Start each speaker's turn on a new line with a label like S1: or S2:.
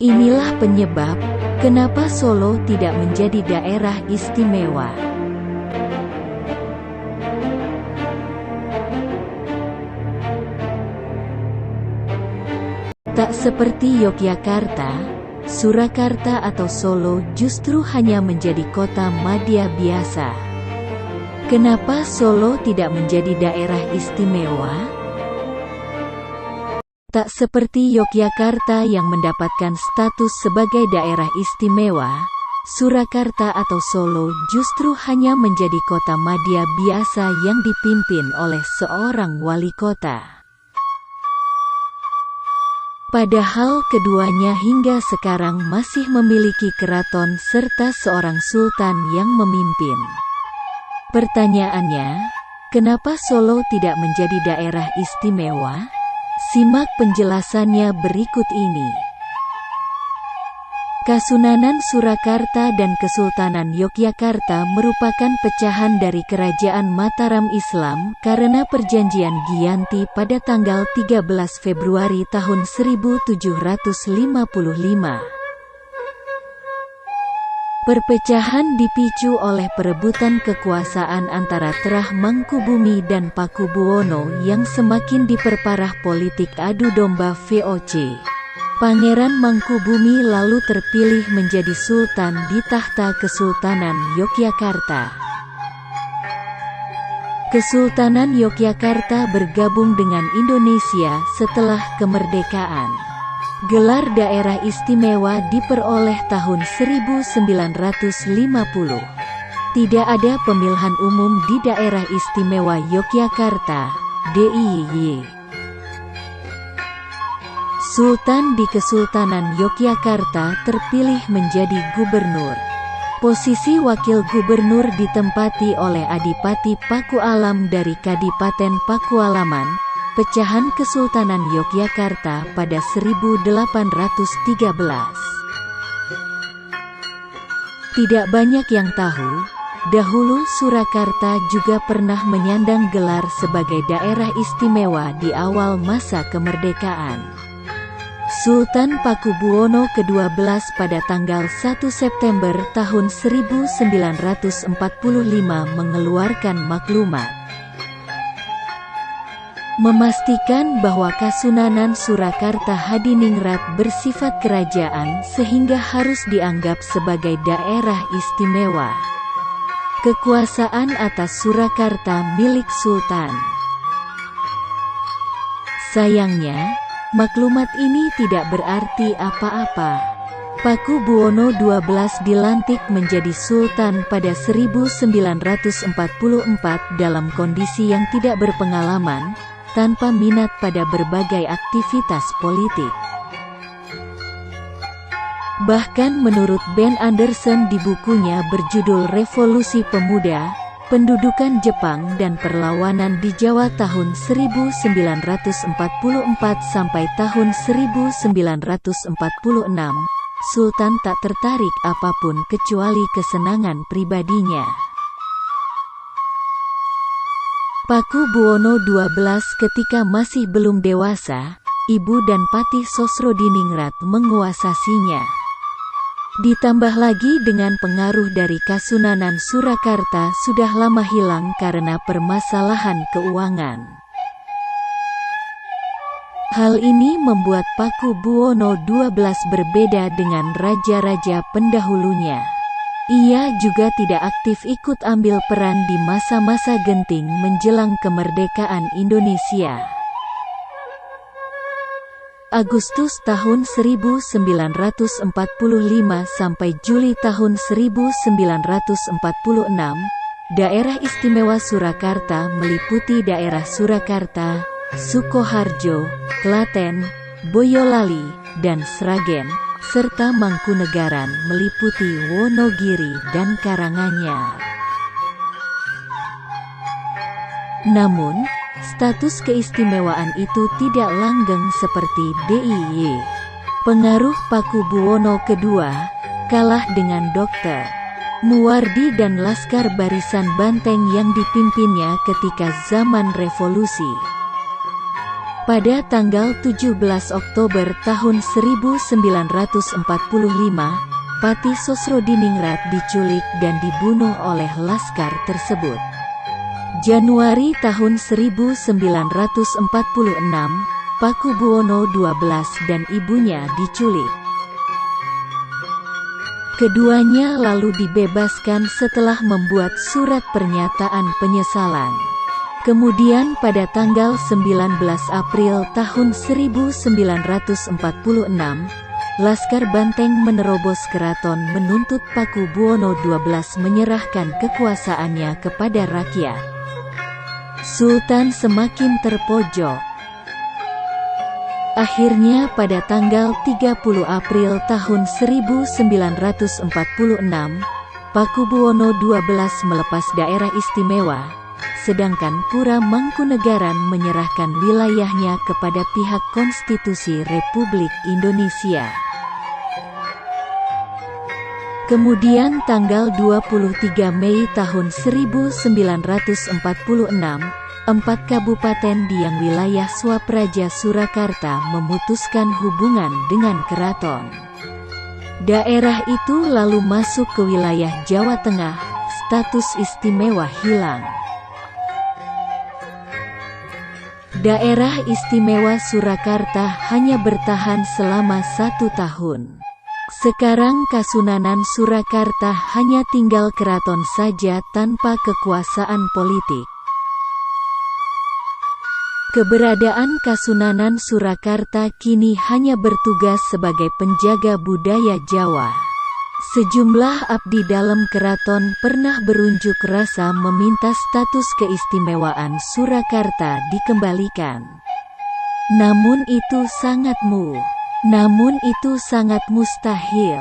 S1: Inilah penyebab kenapa Solo tidak menjadi daerah istimewa. Tak seperti Yogyakarta, Surakarta atau Solo justru hanya menjadi kota madya biasa. Kenapa Solo tidak menjadi daerah istimewa? Tak seperti Yogyakarta yang mendapatkan status sebagai daerah istimewa, Surakarta atau Solo justru hanya menjadi kota madya biasa yang dipimpin oleh seorang wali kota. Padahal keduanya hingga sekarang masih memiliki keraton serta seorang sultan yang memimpin. Pertanyaannya, kenapa Solo tidak menjadi daerah istimewa? Simak penjelasannya berikut ini. Kasunanan Surakarta dan Kesultanan Yogyakarta merupakan pecahan dari Kerajaan Mataram Islam karena Perjanjian Giyanti pada tanggal 13 Februari tahun 1755. Perpecahan dipicu oleh perebutan kekuasaan antara Terah Mangkubumi dan Pakubuwono yang semakin diperparah politik adu domba VOC. Pangeran Mangkubumi lalu terpilih menjadi sultan di tahta Kesultanan Yogyakarta. Kesultanan Yogyakarta bergabung dengan Indonesia setelah kemerdekaan. Gelar daerah istimewa diperoleh tahun 1950. Tidak ada pemilihan umum di daerah istimewa Yogyakarta, DIY. Sultan di Kesultanan Yogyakarta terpilih menjadi gubernur. Posisi wakil gubernur ditempati oleh Adipati Pakualam dari Kadipaten Pakualaman, pecahan Kesultanan Yogyakarta pada 1813. Tidak banyak yang tahu, dahulu Surakarta juga pernah menyandang gelar sebagai daerah istimewa di awal masa kemerdekaan. Sultan Pakubuwono ke-12 pada tanggal 1 September tahun 1945 mengeluarkan maklumat memastikan bahwa Kasunanan Surakarta Hadiningrat bersifat kerajaan sehingga harus dianggap sebagai daerah istimewa. Kekuasaan atas Surakarta milik Sultan. Sayangnya, maklumat ini tidak berarti apa-apa. Pakubuwono XII dilantik menjadi sultan pada 1944 dalam kondisi yang tidak berpengalaman, tanpa minat pada berbagai aktivitas politik. Bahkan menurut Ben Anderson di bukunya berjudul Revolusi Pemuda, Pendudukan Jepang dan Perlawanan di Jawa tahun 1944 sampai tahun 1946, Sultan tak tertarik apapun kecuali kesenangan pribadinya. Pakubuwono XII ketika masih belum dewasa, ibu dan Patih Sosrodiningrat menguasasinya. Ditambah lagi dengan pengaruh dari Kasunanan Surakarta sudah lama hilang karena permasalahan keuangan. Hal ini membuat Pakubuwono XII berbeda dengan raja-raja pendahulunya. Ia juga tidak aktif ikut ambil peran di masa-masa genting menjelang kemerdekaan Indonesia. Agustus tahun 1945 sampai Juli tahun 1946, Daerah Istimewa Surakarta meliputi daerah Surakarta, Sukoharjo, Klaten, Boyolali, dan Sragen, serta Mangkunegaran meliputi Wonogiri dan Karanganyar. Namun, status keistimewaan itu tidak langgeng seperti DIY. Pengaruh Pakubuwono II kalah dengan Dr. Muwardi dan Laskar Barisan Banteng yang dipimpinnya ketika zaman revolusi. Pada tanggal 17 Oktober tahun 1945, Pati Sosrodiningrat diculik dan dibunuh oleh laskar tersebut. Januari tahun 1946, Pakubuwono XII dan ibunya diculik. Keduanya lalu dibebaskan setelah membuat surat pernyataan penyesalan. Kemudian pada tanggal 19 April tahun 1946, Laskar Banteng menerobos keraton menuntut Pakubuwono XII menyerahkan kekuasaannya kepada rakyat. Sultan semakin terpojok. Akhirnya pada tanggal 30 April tahun 1946, Pakubuwono XII melepas daerah istimewa, sedangkan Pura Mangkunegaran menyerahkan wilayahnya kepada pihak Konstitusi Republik Indonesia. Kemudian tanggal 23 Mei tahun 1946, 4 kabupaten di yang wilayah Swapraja Surakarta memutuskan hubungan dengan keraton. Daerah itu lalu masuk ke wilayah Jawa Tengah, status istimewa hilang. Daerah istimewa Surakarta hanya bertahan selama 1 tahun. Sekarang Kasunanan Surakarta hanya tinggal keraton saja tanpa kekuasaan politik. Keberadaan Kasunanan Surakarta kini hanya bertugas sebagai penjaga budaya Jawa. Sejumlah abdi dalam keraton pernah berunjuk rasa meminta status keistimewaan Surakarta dikembalikan. Namun itu sangat mustahil.